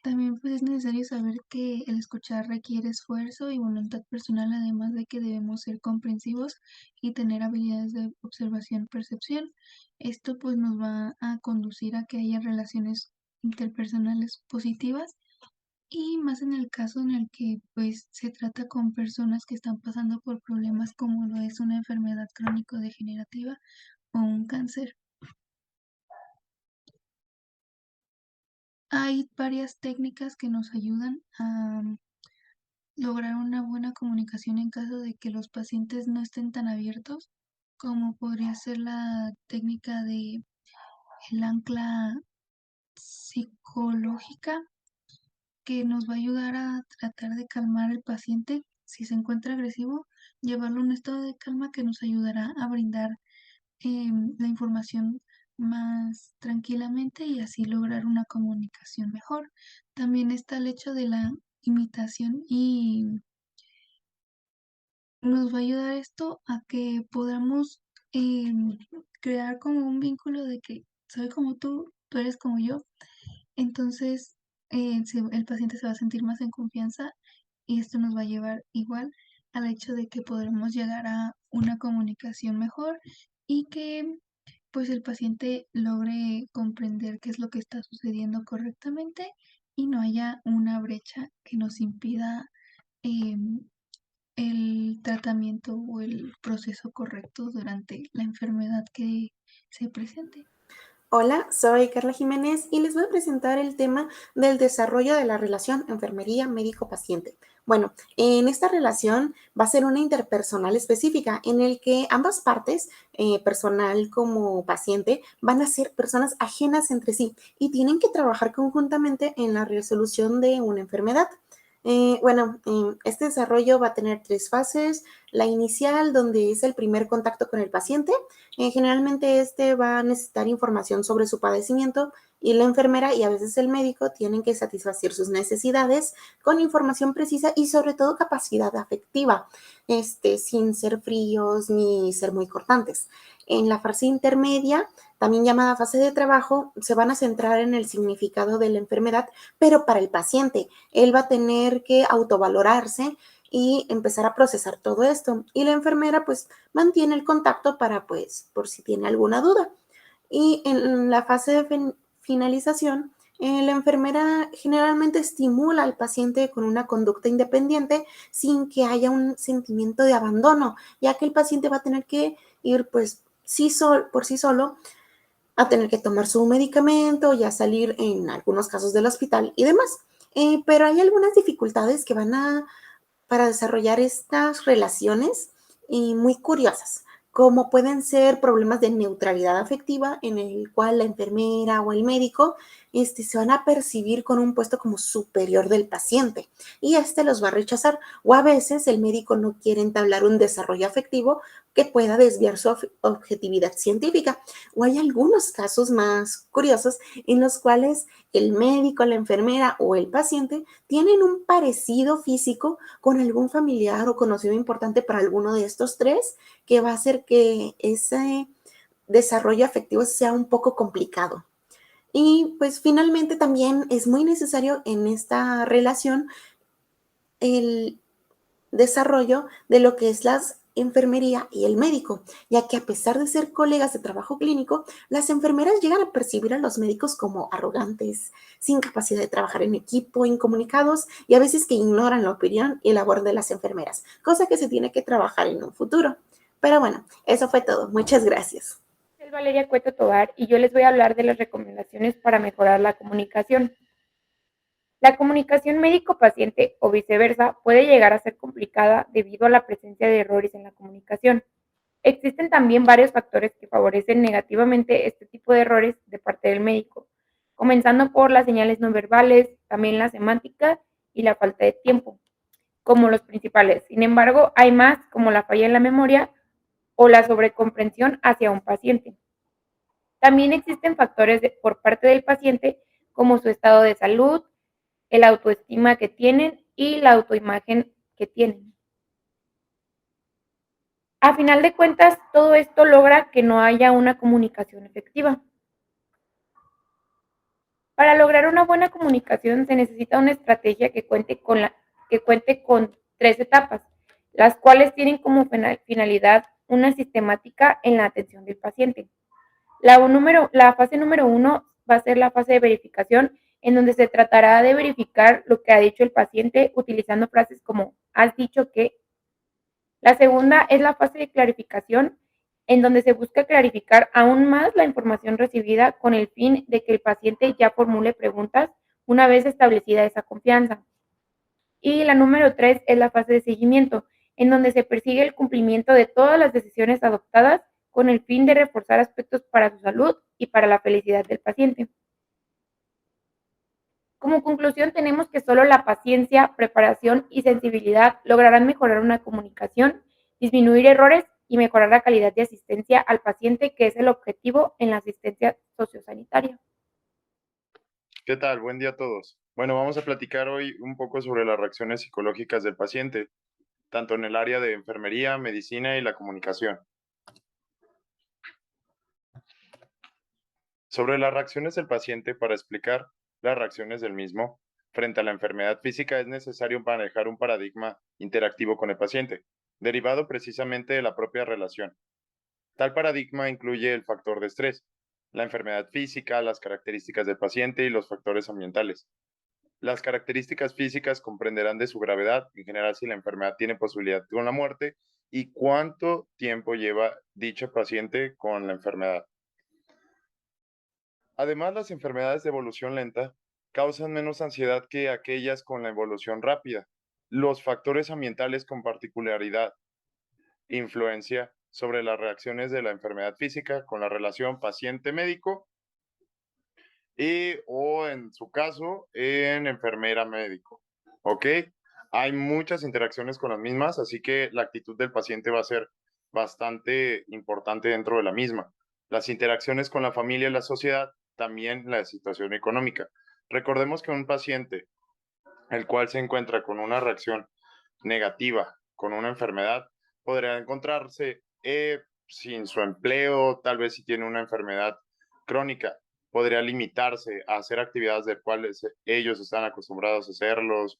También pues es necesario saber que el escuchar requiere esfuerzo y voluntad personal, además de que debemos ser comprensivos y tener habilidades de observación-percepción. Esto pues nos va a conducir a que haya relaciones interpersonales positivas, y más en el caso en el que pues se trata con personas que están pasando por problemas como lo es una enfermedad crónico-degenerativa o un cáncer. Hay varias técnicas que nos ayudan a lograr una buena comunicación en caso de que los pacientes no estén tan abiertos, como podría ser la técnica de el ancla psicológica, que nos va a ayudar a tratar de calmar al paciente. Si se encuentra agresivo, llevarlo a un estado de calma que nos ayudará a brindar la información más tranquilamente y así lograr una comunicación mejor. También está el hecho de la imitación, y nos va a ayudar esto a que podamos crear como un vínculo de que soy como tú eres como yo. Entonces el paciente se va a sentir más en confianza, y esto nos va a llevar igual al hecho de que podremos llegar a una comunicación mejor y que pues el paciente logre comprender qué es lo que está sucediendo correctamente y no haya una brecha que nos impida em, el tratamiento o el proceso correcto durante la enfermedad que se presente. Hola, soy Carla Jiménez y les voy a presentar el tema del desarrollo de la relación enfermería médico-paciente. Bueno, en esta relación va a ser una interpersonal específica en el que ambas partes, personal como paciente, van a ser personas ajenas entre sí y tienen que trabajar conjuntamente en la resolución de una enfermedad. Este desarrollo va a tener 3 fases. La inicial, donde es el primer contacto con el paciente. Generalmente este va a necesitar información sobre su padecimiento y la enfermera y a veces el médico tienen que satisfacer sus necesidades con información precisa y sobre todo capacidad afectiva, sin ser fríos ni ser muy cortantes. En la fase intermedia, también llamada fase de trabajo, se van a centrar en el significado de la enfermedad, pero para el paciente. Él va a tener que autovalorarse y empezar a procesar todo esto. Y la enfermera pues mantiene el contacto para pues por si tiene alguna duda. Y en la fase de finalización, la enfermera generalmente estimula al paciente con una conducta independiente sin que haya un sentimiento de abandono, ya que el paciente va a tener que ir pues por sí solo a tener que tomar su medicamento, ya salir en algunos casos del hospital y demás. Pero hay algunas dificultades que para desarrollar estas relaciones muy curiosas, como pueden ser problemas de neutralidad afectiva, en el cual la enfermera o el médico se van a percibir con un puesto como superior del paciente y los va a rechazar. O a veces el médico no quiere entablar un desarrollo afectivo que pueda desviar su objetividad científica. O hay algunos casos más curiosos en los cuales el médico, la enfermera o el paciente tienen un parecido físico con algún familiar o conocido importante para alguno de estos tres, que va a hacer que ese desarrollo afectivo sea un poco complicado. Y pues finalmente también es muy necesario en esta relación el desarrollo de lo que es la enfermería y el médico, ya que a pesar de ser colegas de trabajo clínico, las enfermeras llegan a percibir a los médicos como arrogantes, sin capacidad de trabajar en equipo, incomunicados y a veces que ignoran la opinión y labor de las enfermeras, cosa que se tiene que trabajar en un futuro. Pero bueno, eso fue todo. Muchas gracias. Soy Valeria Cueto Tobar y yo les voy a hablar de las recomendaciones para mejorar la comunicación. La comunicación médico-paciente o viceversa puede llegar a ser complicada debido a la presencia de errores en la comunicación. Existen también varios factores que favorecen negativamente este tipo de errores de parte del médico, comenzando por las señales no verbales, también la semántica y la falta de tiempo, como los principales. Sin embargo, hay más como la falla en la memoria o la sobrecomprensión hacia un paciente. También existen factores por parte del paciente como su estado de salud, el autoestima que tienen y la autoimagen que tienen. A final de cuentas, todo esto logra que no haya una comunicación efectiva. Para lograr una buena comunicación se necesita una estrategia que cuente con 3 etapas, las cuales tienen como finalidad una sistemática en la atención del paciente. La fase número 1 va a ser la fase de verificación, en donde se tratará de verificar lo que ha dicho el paciente utilizando frases como has dicho que. La segunda es la fase de clarificación, en donde se busca clarificar aún más la información recibida con el fin de que el paciente ya formule preguntas una vez establecida esa confianza. Y la número 3 es la fase de seguimiento, en donde se persigue el cumplimiento de todas las decisiones adoptadas con el fin de reforzar aspectos para su salud y para la felicidad del paciente. Como conclusión, tenemos que solo la paciencia, preparación y sensibilidad lograrán mejorar una comunicación, disminuir errores y mejorar la calidad de asistencia al paciente, que es el objetivo en la asistencia sociosanitaria. ¿Qué tal? Buen día a todos. Bueno, vamos a platicar hoy un poco sobre las reacciones psicológicas del paciente, tanto en el área de enfermería, medicina y la comunicación. Sobre las reacciones del paciente, para explicar las reacciones del mismo frente a la enfermedad física, es necesario manejar un paradigma interactivo con el paciente, derivado precisamente de la propia relación. Tal paradigma incluye el factor de estrés, la enfermedad física, las características del paciente y los factores ambientales. Las características físicas comprenderán de su gravedad, en general si la enfermedad tiene posibilidad con la muerte y cuánto tiempo lleva dicho paciente con la enfermedad. Además, las enfermedades de evolución lenta causan menos ansiedad que aquellas con la evolución rápida. Los factores ambientales con particularidad, influencia sobre las reacciones de la enfermedad física con la relación paciente-médico o en su caso en enfermera-médico. ¿Ok? Hay muchas interacciones con las mismas, así que la actitud del paciente va a ser bastante importante dentro de la misma. Las interacciones con la familia y la sociedad, también la situación económica. Recordemos que un paciente, el cual se encuentra con una reacción negativa, con una enfermedad, podría encontrarse sin su empleo, tal vez si tiene una enfermedad crónica, podría limitarse a hacer actividades de cuales ellos están acostumbrados a hacerlos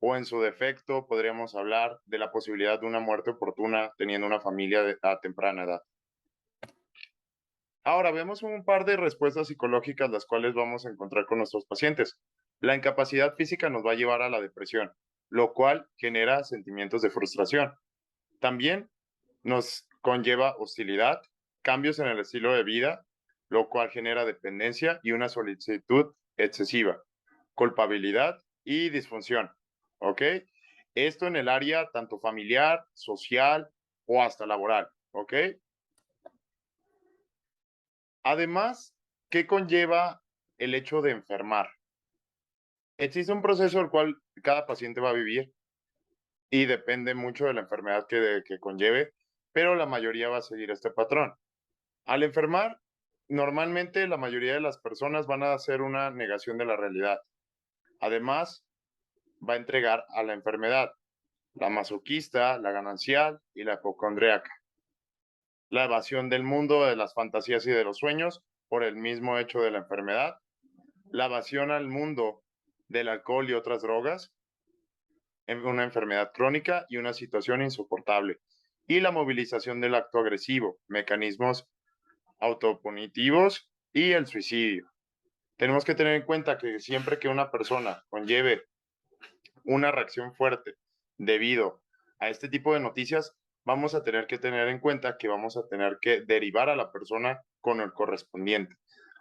o en su defecto podríamos hablar de la posibilidad de una muerte oportuna teniendo una familia a temprana edad. Ahora vemos un par de respuestas psicológicas las cuales vamos a encontrar con nuestros pacientes. La incapacidad física nos va a llevar a la depresión, lo cual genera sentimientos de frustración. También nos conlleva hostilidad, cambios en el estilo de vida, lo cual genera dependencia y una solicitud excesiva, culpabilidad y disfunción. ¿Ok? Esto en el área tanto familiar, social o hasta laboral. ¿Ok? Además, ¿qué conlleva el hecho de enfermar? Existe un proceso el cual cada paciente va a vivir y depende mucho de la enfermedad que conlleve, pero la mayoría va a seguir este patrón. Al enfermar, normalmente la mayoría de las personas van a hacer una negación de la realidad. Además, va a entregar a la enfermedad, la masoquista, la ganancial y la hipocondríaca. La evasión del mundo, de las fantasías y de los sueños por el mismo hecho de la enfermedad. La evasión al mundo del alcohol y otras drogas, una enfermedad crónica y una situación insoportable. Y la movilización del acto agresivo, mecanismos autopunitivos y el suicidio. Tenemos que tener en cuenta que siempre que una persona conlleve una reacción fuerte debido a este tipo de noticias, vamos a tener que tener en cuenta que vamos a tener que derivar a la persona con el correspondiente.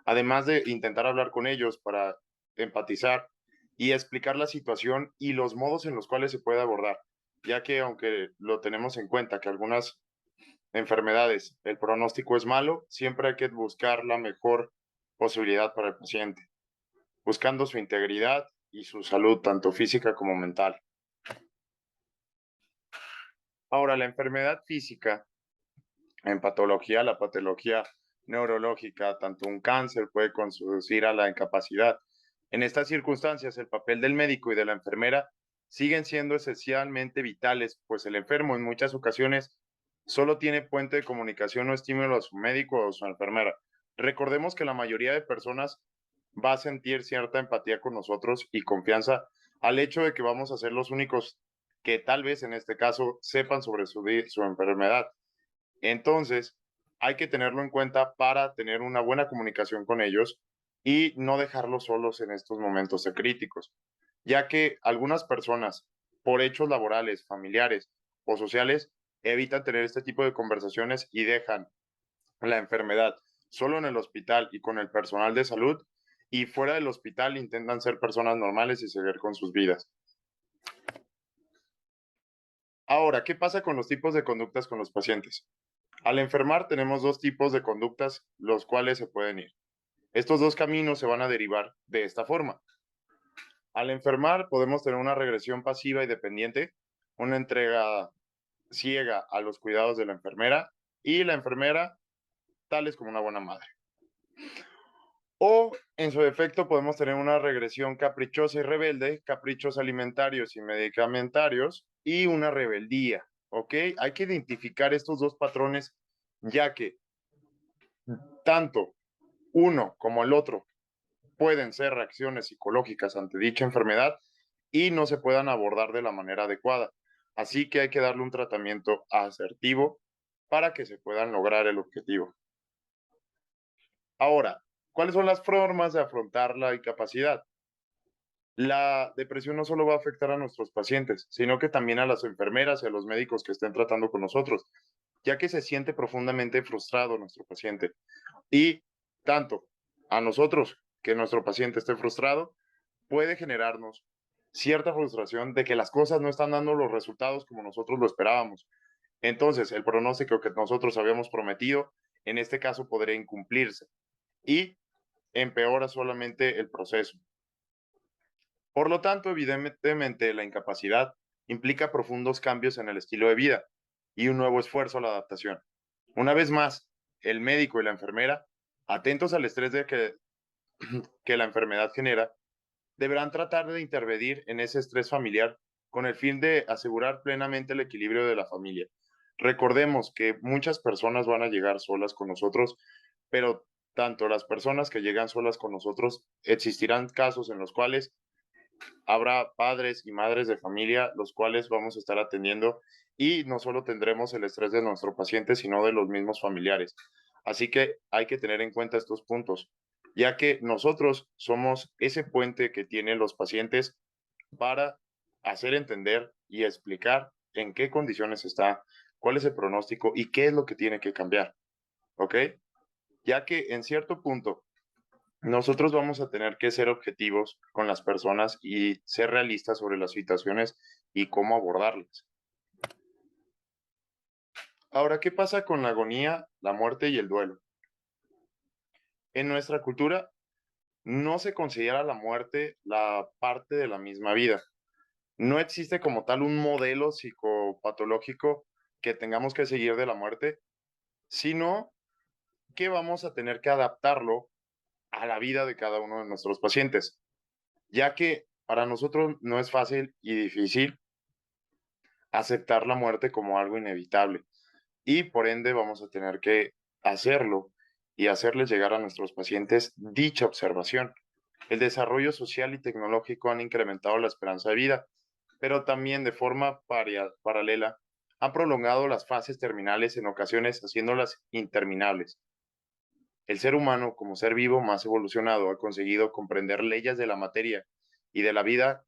Además de intentar hablar con ellos para empatizar y explicar la situación y los modos en los cuales se puede abordar, ya que aunque lo tenemos en cuenta que algunas enfermedades el pronóstico es malo, siempre hay que buscar la mejor posibilidad para el paciente, buscando su integridad y su salud, tanto física como mental. Ahora, la enfermedad física, en patología, la patología neurológica, tanto un cáncer puede conducir a la incapacidad. En estas circunstancias, el papel del médico y de la enfermera siguen siendo esencialmente vitales, pues el enfermo en muchas ocasiones solo tiene puente de comunicación o estímulo a su médico o a su enfermera. Recordemos que la mayoría de personas va a sentir cierta empatía con nosotros y confianza al hecho de que vamos a ser los únicos que tal vez en este caso sepan sobre su enfermedad. Entonces, hay que tenerlo en cuenta para tener una buena comunicación con ellos y no dejarlos solos en estos momentos críticos, ya que algunas personas, por hechos laborales, familiares o sociales, evitan tener este tipo de conversaciones y dejan la enfermedad solo en el hospital y con el personal de salud, y fuera del hospital intentan ser personas normales y seguir con sus vidas. Ahora, ¿qué pasa con los tipos de conductas con los pacientes? Al enfermar tenemos dos tipos de conductas, los cuales se pueden ir. Estos dos caminos se van a derivar de esta forma. Al enfermar podemos tener una regresión pasiva y dependiente, una entrega ciega a los cuidados de la enfermera y la enfermera tales como una buena madre. O en su defecto podemos tener una regresión caprichosa y rebelde, caprichos alimentarios y medicamentarios y una rebeldía, ¿ok? Hay que identificar estos dos patrones, ya que tanto uno como el otro pueden ser reacciones psicológicas ante dicha enfermedad y no se puedan abordar de la manera adecuada. Así que hay que darle un tratamiento asertivo para que se puedan lograr el objetivo. Ahora, ¿cuáles son las formas de afrontar la incapacidad? La depresión no solo va a afectar a nuestros pacientes, sino que también a las enfermeras y a los médicos que estén tratando con nosotros, ya que se siente profundamente frustrado nuestro paciente. Y tanto a nosotros que nuestro paciente esté frustrado, puede generarnos cierta frustración de que las cosas no están dando los resultados como nosotros lo esperábamos. Entonces, el pronóstico que nosotros habíamos prometido, en este caso, podría incumplirse y empeora solamente el proceso. Por lo tanto, evidentemente, la incapacidad implica profundos cambios en el estilo de vida y un nuevo esfuerzo a la adaptación. Una vez más, el médico y la enfermera, atentos al estrés que la enfermedad genera, deberán tratar de intervenir en ese estrés familiar con el fin de asegurar plenamente el equilibrio de la familia. Recordemos que muchas personas van a llegar solas con nosotros, pero tanto las personas que llegan solas con nosotros, existirán casos en los cuales habrá padres y madres de familia los cuales vamos a estar atendiendo y no solo tendremos el estrés de nuestro paciente, sino de los mismos familiares. Así que hay que tener en cuenta estos puntos, ya que nosotros somos ese puente que tienen los pacientes para hacer entender y explicar en qué condiciones está, cuál es el pronóstico y qué es lo que tiene que cambiar, ¿ok? Ya que en cierto punto nosotros vamos a tener que ser objetivos con las personas y ser realistas sobre las situaciones y cómo abordarlas. Ahora, ¿qué pasa con la agonía, la muerte y el duelo? En nuestra cultura no se considera la muerte la parte de la misma vida. No existe como tal un modelo psicopatológico que tengamos que seguir de la muerte, sino que vamos a tener que adaptarlo a la vida de cada uno de nuestros pacientes, ya que para nosotros no es fácil y difícil aceptar la muerte como algo inevitable y por ende vamos a tener que hacerlo y hacerles llegar a nuestros pacientes dicha observación. El desarrollo social y tecnológico han incrementado la esperanza de vida, pero también de forma paralela han prolongado las fases terminales en ocasiones haciéndolas interminables. El ser humano, como ser vivo más evolucionado, ha conseguido comprender leyes de la materia y de la vida,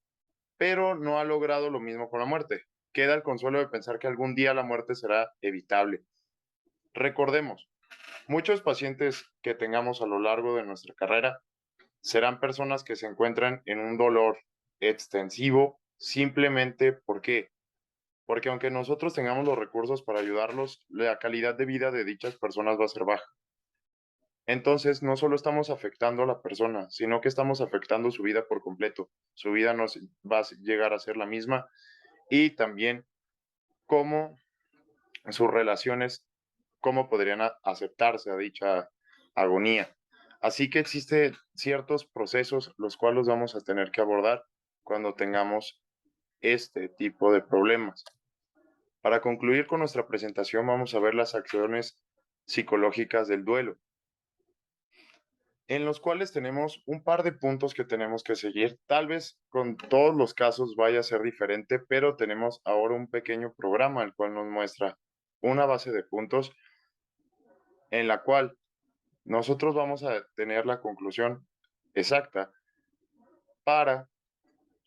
pero no ha logrado lo mismo con la muerte. Queda el consuelo de pensar que algún día la muerte será evitable. Recordemos, muchos pacientes que tengamos a lo largo de nuestra carrera serán personas que se encuentran en un dolor extensivo simplemente porque aunque nosotros tengamos los recursos para ayudarlos, la calidad de vida de dichas personas va a ser baja. Entonces, no solo estamos afectando a la persona, sino que estamos afectando su vida por completo. Su vida no va a llegar a ser la misma y también cómo sus relaciones, cómo podrían aceptarse a dicha agonía. Así que existen ciertos procesos los cuales vamos a tener que abordar cuando tengamos este tipo de problemas. Para concluir con nuestra presentación, vamos a ver las acciones psicológicas del duelo, en los cuales tenemos un par de puntos que tenemos que seguir. Tal vez con todos los casos vaya a ser diferente, pero tenemos ahora un pequeño programa el cual nos muestra una base de puntos en la cual nosotros vamos a tener la conclusión exacta para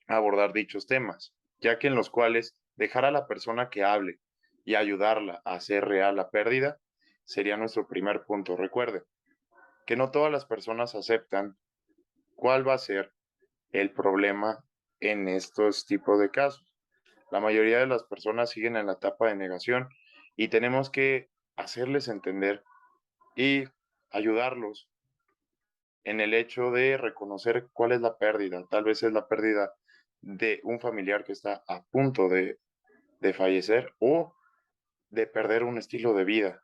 abordar dichos temas, ya que en los cuales dejar a la persona que hable y ayudarla a hacer real la pérdida sería nuestro primer punto. Recuerde que no todas las personas aceptan cuál va a ser el problema en estos tipos de casos. La mayoría de las personas siguen en la etapa de negación y tenemos que hacerles entender y ayudarlos en el hecho de reconocer cuál es la pérdida. Tal vez es la pérdida de un familiar que está a punto de fallecer o de perder un estilo de vida.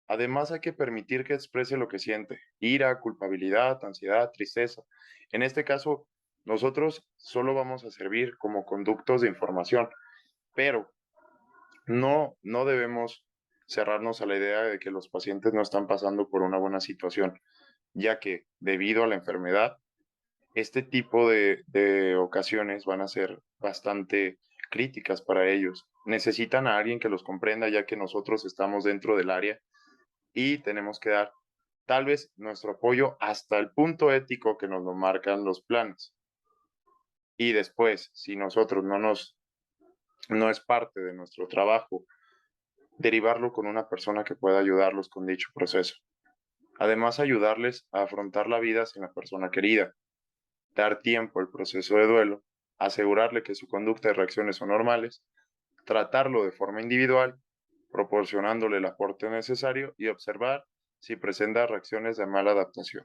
Además, hay que permitir que exprese lo que siente: ira, culpabilidad, ansiedad, tristeza. En este caso, nosotros solo vamos a servir como conductos de información, pero no debemos cerrarnos a la idea de que los pacientes no están pasando por una buena situación, ya que debido a la enfermedad, este tipo de ocasiones van a ser bastante críticas para ellos. Necesitan a alguien que los comprenda, ya que nosotros estamos dentro del área y tenemos que dar tal vez nuestro apoyo hasta el punto ético que nos lo marcan los planes. Y después, si nosotros no es parte de nuestro trabajo, derivarlo con una persona que pueda ayudarlos con dicho proceso. Además, ayudarles a afrontar la vida sin la persona querida, dar tiempo al proceso de duelo, asegurarle que su conducta y reacciones son normales, tratarlo de forma individual, proporcionándole el aporte necesario y observar si presenta reacciones de mala adaptación.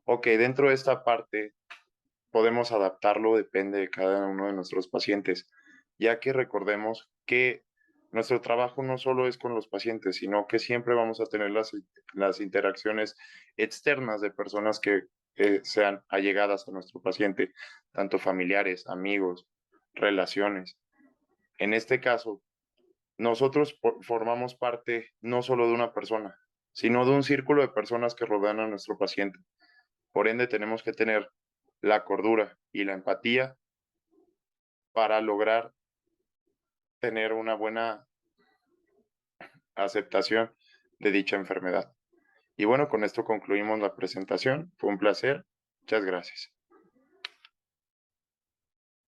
Ok, dentro de esta parte podemos adaptarlo, depende de cada uno de nuestros pacientes, ya que recordemos que nuestro trabajo no solo es con los pacientes, sino que siempre vamos a tener las interacciones externas de personas que sean allegadas a nuestro paciente, tanto familiares, amigos, relaciones. En este caso, nosotros formamos parte no solo de una persona, sino de un círculo de personas que rodean a nuestro paciente. Por ende, tenemos que tener la cordura y la empatía para lograr tener una buena aceptación de dicha enfermedad. Y bueno, con esto concluimos la presentación. Fue un placer. Muchas gracias.